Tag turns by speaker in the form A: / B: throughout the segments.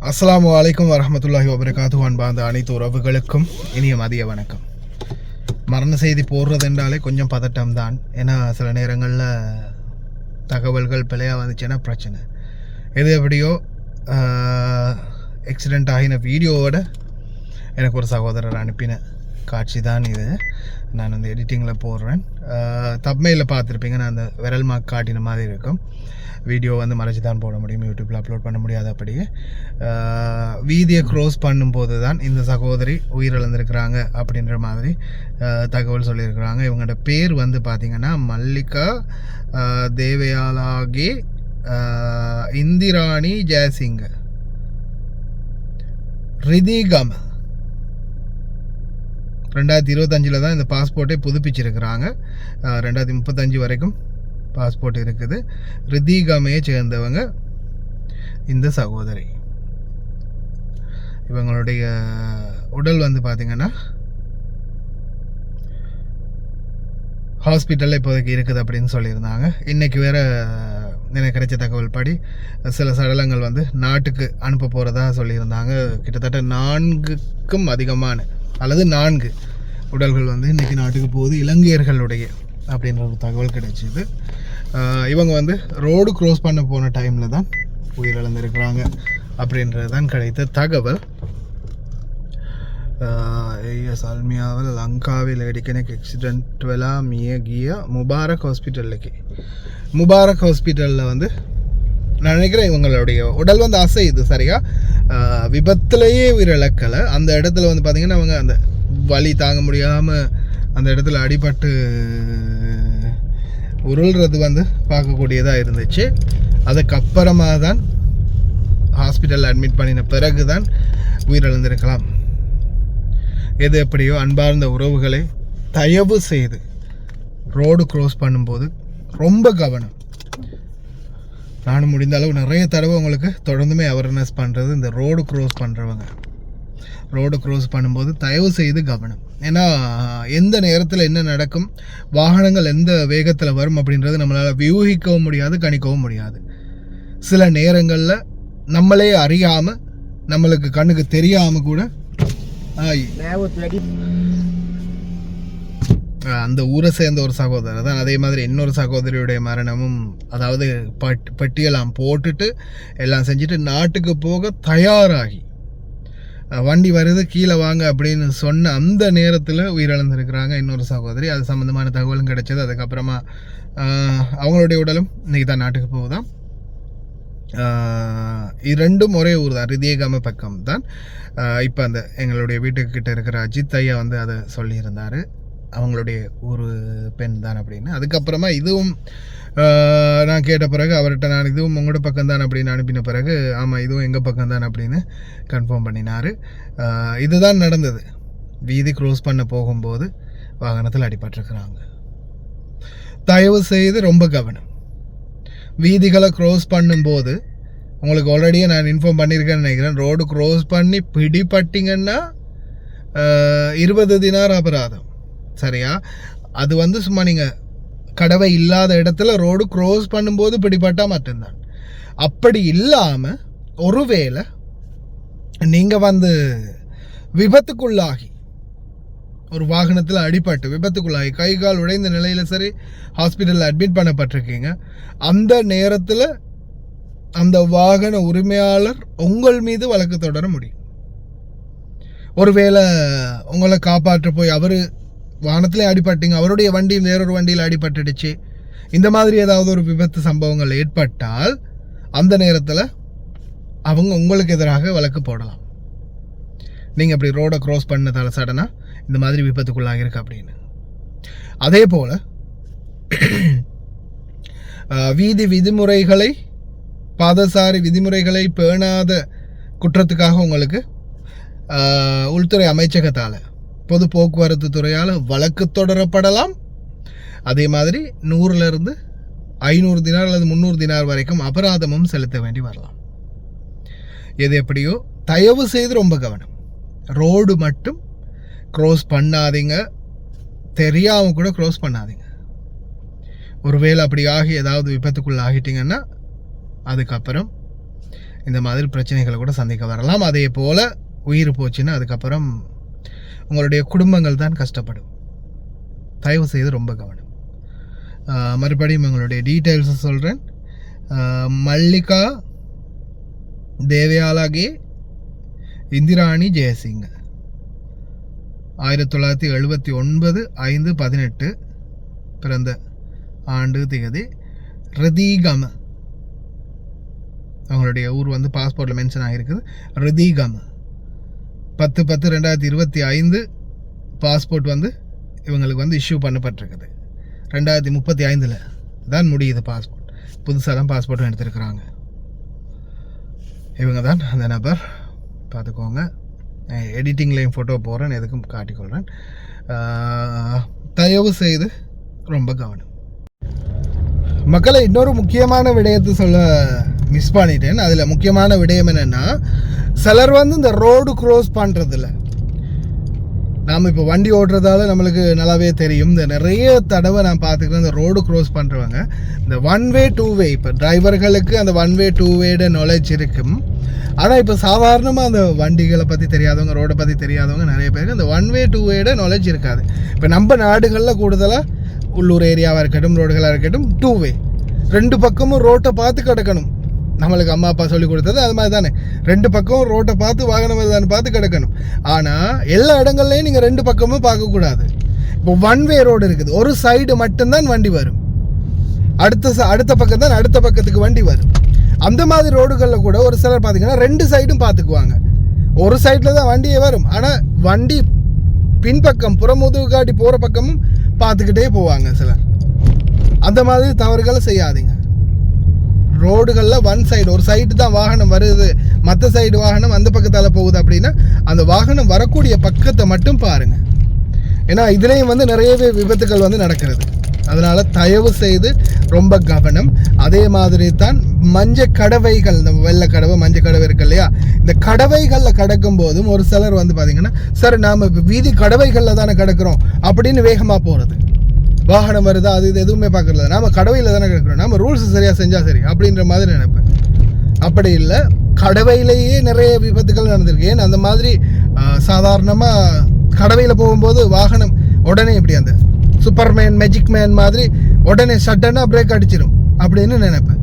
A: அஸ்ஸலாமு அலைக்கும் வரஹ்மத்துல்லாஹி வபரகாத்துஹு. அன்பார்ந்த அனைத்து உறவுகளுக்கும் இனிய மதிய வணக்கம். மரண செய்தி போடுறது என்றாலே கொஞ்சம் பதட்டம் தான். ஏன்னா சில நேரங்களில் தகவல்கள் பிழையாக வந்துச்சுன்னா பிரச்சனை. எது எப்படியோ ஆக்சிடெண்ட் ஆகின வீடியோவோட எனக்கு ஒரு சகோதரர் அனுப்பின காட்சி தான் இது. நான் அந்த எடிட்டிங்கில் போடுறேன். தப்மையில் பார்த்துருப்பீங்க, நான் அந்த விரல் மார்க் காட்டின மாதிரி இருக்கும். வீடியோ மறைச்சி தான் போட முடியும், யூடியூப்பில் அப்லோட் பண்ண முடியாது. அப்படியே வீதியை க்ரோஸ் பண்ணும்போது தான் இந்த சகோதரி உயிரிழந்திருக்கிறாங்க அப்படின்ற மாதிரி தகவல் சொல்லியிருக்கிறாங்க. இவங்களோட பேர் பார்த்திங்கன்னா மல்லிகா தேவயாலாகி இந்திராணி ஜெயசிங்க ரிதிகம். 2025 தான் இந்த பாஸ்போர்ட்டை புதுப்பிச்சிருக்கிறாங்க. 2035 வரைக்கும் பாஸ்போர்ட் இருக்குது. ரிதிகமையை சேர்ந்தவங்க இந்த சகோதரி. இவங்களுடைய உடல் பார்த்திங்கன்னா ஹாஸ்பிட்டலில் இப்போதைக்கு இருக்குது அப்படின்னு சொல்லியிருந்தாங்க. இன்றைக்கி வேறு எனக்கு கிடைச்ச தகவல் படி சில சடலங்கள் நாட்டுக்கு அனுப்ப போகிறதா சொல்லியிருந்தாங்க. கிட்டத்தட்ட 4க்கும் அதிகமான அல்லது 4 உடல்கள் இன்றைக்கி நாட்டுக்கு போகுது, இலங்கையர்களுடைய அப்படின்ற ஒரு தகவல் கிடைச்சிது. இவங்க ரோடு க்ரோஸ் பண்ண போன டைமில் தான் உயிரிழந்திருக்கிறாங்க அப்படின்றது தான் கிடைத்த தகவல். සල්මියාවල ලංකාවේ ලේඩි කෙනෙක් ඇක්සිඩන්ට් වෙලා මිය ගිය முபாரக் ஹாஸ்பிட்டலுக்கு. முபாரக் ஹாஸ்பிட்டலில் நான் நினைக்கிறேன் இவங்களுடைய உடல் அசையுது சரியா. விபத்துலேயே உயிரிழக்கலை. அந்த இடத்துல பார்த்திங்கன்னா அவங்க அந்த வலி தாங்க முடியாமல் அந்த இடத்துல அடிபட்டு உருள்றது பார்க்கக்கூடியதாக இருந்துச்சு. அதுக்கப்புறமா தான் ஹாஸ்பிட்டலில் அட்மிட் பண்ணின பிறகு தான் உயிரிழந்திருக்கலாம். எது எப்படியோ அன்பார்ந்த உறவுகளை தயவு செய்து ரோடு க்ரோஸ் பண்ணும்போது ரொம்ப கவனம். நானும் முடிந்த அளவு நிறைய தடவை உங்களுக்கு தொடர்ந்துமே அவேர்னஸ் பண்ணுறது, இந்த ரோடு க்ரோஸ் பண்ணுறவங்க ரோடு க்ரோஸ் பண்ணும்போது தயவு செய்து கவனம். ஏன்னா எந்த நேரத்தில் என்ன நடக்கும், வாகனங்கள் எந்த வேகத்தில் வரும் அப்படின்றது நம்மளால் வியூகிக்கவும் முடியாது, கணிக்கவும் முடியாது. சில நேரங்களில் நம்மளே அறியாமல், நம்மளுக்கு கண்ணுக்கு தெரியாமல் கூட அந்த ஊரை சேர்ந்த ஒரு சகோதரர் தான். அதே மாதிரி இன்னொரு சகோதரியுடைய மரணமும், அதாவது பட்டியெல்லாம் போட்டுட்டு எல்லாம் செஞ்சுட்டு நாட்டுக்கு போக தயாராகி வண்டி வருது கீழே வாங்க அப்படின்னு சொன்ன அந்த நேரத்தில் உயிரிழந்திருக்கிறாங்க இன்னொரு சகோதரி. அது சம்மந்தமான தகவலும் கிடைச்சது. அதுக்கப்புறமா அவங்களுடைய உடலும் இன்றைக்கி தான் நாட்டுக்கு போகுதான். இரண்டும் ஒரே ஊர் தான், ரிதிகம பக்கம் தான். இப்போ அந்த எங்களுடைய வீட்டுக்கிட்ட இருக்கிற அஜித் ஐயா அதை சொல்லியிருந்தார், அவங்களுடைய ஒரு பெண் தான் அப்படின்னு. அதுக்கப்புறமா இதுவும் நான் கேட்ட பிறகு அவர்கிட்ட நான் இதுவும் உங்களோட பக்கம் தான் அப்படின்னு அனுப்பின பிறகு ஆமாம் இதுவும் எங்கள் பக்கம் தான் அப்படின்னு கன்ஃபார்ம் பண்ணினார். இதுதான் நடந்தது. வீதி க்ரோஸ் பண்ண போகும்போது வாகனத்தில் அடிபட்டிருக்கிறாங்க. தயவு செய்து ரொம்ப கவனம். வீதிகளை க்ரோஸ் பண்ணும்போது உங்களுக்கு ஆல்ரெடியே நான் இன்ஃபார்ம் பண்ணியிருக்கேன்னு நினைக்கிறேன். ரோடு க்ரோஸ் பண்ணி பிடிப்பட்டிங்கன்னா 20 தினார் அபராதம் சரியா. அது சும்மா நீங்கள் கடவை இல்லாத இடத்துல ரோடு க்ரோஸ் பண்ணும்போது பிடிப்பட்டால் மட்டும்தான். அப்படி இல்லாமல் ஒருவேளை நீங்கள் விபத்துக்குள்ளாகி ஒரு வாகனத்தில் அடிபட்டு விபத்துக்குள்ளாகி கை கால் உடைந்த நிலையில் சரி ஹாஸ்பிட்டலில் அட்மிட் பண்ணப்பட்டிருக்கீங்க, அந்த நேரத்தில் அந்த வாகன உரிமையாளர் உங்கள் மீது வழக்கு தொடர முடியும். ஒருவேளை உங்களை காப்பாற்ற போய் அவர் வாகனத்திலே அடிபட்டீங்க, அவருடைய வண்டி வேறொரு வண்டியில் அடிபட்டுடுச்சு, இந்த மாதிரி ஏதாவது ஒரு விபத்து சம்பவங்கள் ஏற்பட்டால் அந்த நேரத்தில் அவங்க உங்களுக்கு எதிராக வழக்கு போடலாம். நீங்கள் அப்படி ரோடை க்ராஸ் பண்ணதால் சடனாக இந்த மாதிரி விபத்துக்குள்ளாக இருக்கு அப்படின்னு. அதே போல் வீதி விதிமுறைகளை, பாதசாரி விதிமுறைகளை பேணாத குற்றத்துக்காக உங்களுக்கு உள்துறை அமைச்சகத்தால், பொது போக்குவரத்து துறையால் வழக்கு தொடரப்படலாம். அதே மாதிரி 100 500 தினார் அல்லது 300 தினார் வரைக்கும் அபராதமும் செலுத்த வேண்டி வரலாம். எது எப்படியோ தயவு செய்து ரொம்ப கவனம். ரோடு மட்டும் க்ரோஸ் பண்ணாதீங்க, தெரியாமல் கூட க்ரோஸ் பண்ணாதீங்க. ஒருவேளை அப்படி ஆகி ஏதாவது விபத்துக்குள்ள ஆகிட்டிங்கன்னா அதுக்கப்புறம் இந்த மாதிரி பிரச்சனைகளை கூட சந்திக்க வரலாம். அதே போல் உயிர் போச்சுன்னா அதுக்கப்புறம் உங்களுடைய குடும்பங்கள் தான் கஷ்டப்படும். தயவு செய்து ரொம்ப கவனம். மறுபடியும் உங்களுடைய டீட்டெயில்ஸை சொல்கிறேன். மல்லிகா தேவயாலாகே இந்திராணி ஜெயசிங்க 1979 5/18 பிறந்த ஆண்டு திகதி. ரிதீகம் அவங்களுடைய ஊர் வந்து பாஸ்போர்ட்டில் மென்ஷன் ஆகிருக்குது. ரிதீகம் 10/10/2025 பாஸ்போர்ட் வந்து இவங்களுக்கு வந்து இஷ்யூ பண்ணப்பட்டிருக்குது. 2035 தான் முடியுது பாஸ்போர்ட். புதுசாக தான் பாஸ்போர்ட்டும் எடுத்துருக்குறாங்க. இவங்க தான் அந்த நபர். பார்த்துக்கோங்க. எடிட்டிங்லேயும் ஃபோட்டோ போடுறேன், எதுக்கும் காட்டிக்கொள்கிறேன். தயவு செய்து ரொம்ப கவனம். மக்களை இன்னொரு முக்கியமான விடயத்தை சொல்ல மிஸ் பண்ணிட்டேன். அதில் முக்கியமான விடயம் என்னென்னா, சிலர் வந்து இந்த ரோடு க்ரோஸ் பண்ணுறதில்ல. நாம் இப்போ வண்டி ஓட்டுறதால நம்மளுக்கு நல்லாவே தெரியும். இந்த நிறைய தடவை நான் பார்த்துக்கிறேன், இந்த ரோடு க்ரோஸ் பண்ணுறவங்க இந்த 1-way 2-way, இப்போ டிரைவர்களுக்கு அந்த 1-way 2-way நாலேஜ் இருக்கும். ஆனால் இப்போ சாதாரணமாக அந்த வண்டிகளை பற்றி தெரியாதவங்க, ரோடை பற்றி தெரியாதவங்க நிறைய பேருக்கு அந்த 1-way 2-way நாலேஜ் இருக்காது. இப்போ நம்ம நாடுகளில் கூடுதலாக உள்ளூர் ஏரியாவாக இருக்கட்டும், ரோடுகளாக இருக்கட்டும், 2-way 2 பக்கமும் ரோட்டை பார்த்து கிடக்கணும். நம்மளுக்கு அம்மா அப்பா சொல்லி கொடுத்தது அது மாதிரி தானே. 2 பக்கம் ரோட்டை பார்த்து வாகனம் வருதான்னு பார்த்து கிடக்கணும். ஆனால் எல்லா இடங்கள்லையும் நீங்கள் 2 பக்கமும் பார்க்கக்கூடாது. இப்போ 1-way ரோடு இருக்குது, ஒரு சைடு மட்டும்தான் வண்டி வரும், அடுத்த பக்கம் தான் அடுத்த பக்கத்துக்கு வண்டி வரும். அந்த மாதிரி ரோடுகளில் கூட ஒரு சிலர் பார்த்தீங்கன்னா 2 சைடும் பார்த்துக்குவாங்க. ஒரு சைடில் தான் வண்டியே வரும், ஆனால் வண்டி பின்பக்கம் புறமுதுகு காட்டி போகிற பக்கமும் பார்த்துக்கிட்டே போவாங்க சிலர். அந்த மாதிரி தவறுகளை செய்யாதீங்க. ரோடுகளில் 1 சைடு, ஒரு சைடு தான் வாகனம் வருது, மற்ற சைடு வாகனம் அந்த பக்கத்தால் போகுது அப்படின்னா அந்த வாகனம் வரக்கூடிய பக்கத்தை மட்டும் பாருங்கள். ஏன்னா இதுலேயும் வந்து நிறையவே விபத்துகள் வந்து நடக்கிறது. அதனால் தயவு செய்து ரொம்ப கவனம். அதே மாதிரி தான் மஞ்சள் கடவைகள், இந்த வெள்ளை கடவை மஞ்சள் கடவை இருக்கு இல்லையா, இந்த கடவைகளில் கடக்கும் போதும் ஒரு சிலர் வந்து பார்த்திங்கன்னா, சார் நாம் இப்போ வீதி கடவைகளில் தானே கிடக்கிறோம் அப்படின்னு வேகமாக போகிறது. வாகனம் வருதா அது இது எதுவுமே பார்க்கறது. நாம் கடவையில் தானே கிடக்கிறோம், நாம் ரூல்ஸ் சரியாக செஞ்சால் சரி அப்படின்ற மாதிரி நினைப்பேன். அப்படி இல்லை, கடவையிலேயே நிறைய விபத்துகள் நடந்திருக்கு. ஏன் அந்த மாதிரி சாதாரணமாக கடவையில் போகும்போது வாகனம் உடனே இப்படி அந்த சூப்பர்மேன் மேஜிக் மேன் மாதிரி உடனே சட்டனாக பிரேக் அடிச்சிடும் அப்படின்னு நினைப்பேன்.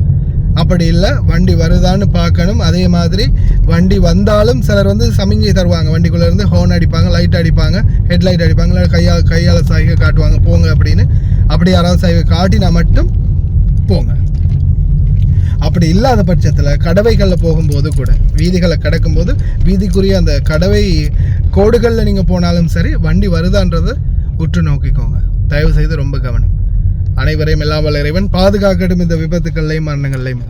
A: அப்படி இல்லை, வண்டி வருதான்னு பார்க்கணும். அதே மாதிரி வண்டி வந்தாலும் சிலர் வந்து சமிங்கை தருவாங்க, வண்டிக்குள்ளே இருந்து ஹார்ன் அடிப்பாங்க, லைட் அடிப்பாங்க, ஹெட்லைட் அடிப்பாங்க, இல்லை கையால் சைகை காட்டுவாங்க போங்க அப்படின்னு. அப்படி யாராவது சைகை காட்டினா மட்டும் போங்க. அப்படி இல்லாத பட்சத்தில் கடவைகளில் போகும்போது கூட, வீதிகளை கடக்கும்போது வீதிக்குரிய அந்த கடவை கோடுகளில் நீங்கள் போனாலும் சரி, வண்டி வருதான்றதை உற்று நோக்கிக்கோங்க. தயவு செய்து ரொம்ப கவனம். அனைவரையும் எல்லாம் வல்ல இறைவன் பாதுகாக்கட்டும் இந்த விபத்துக்கள்லையும் மரணங்கள்லையும்.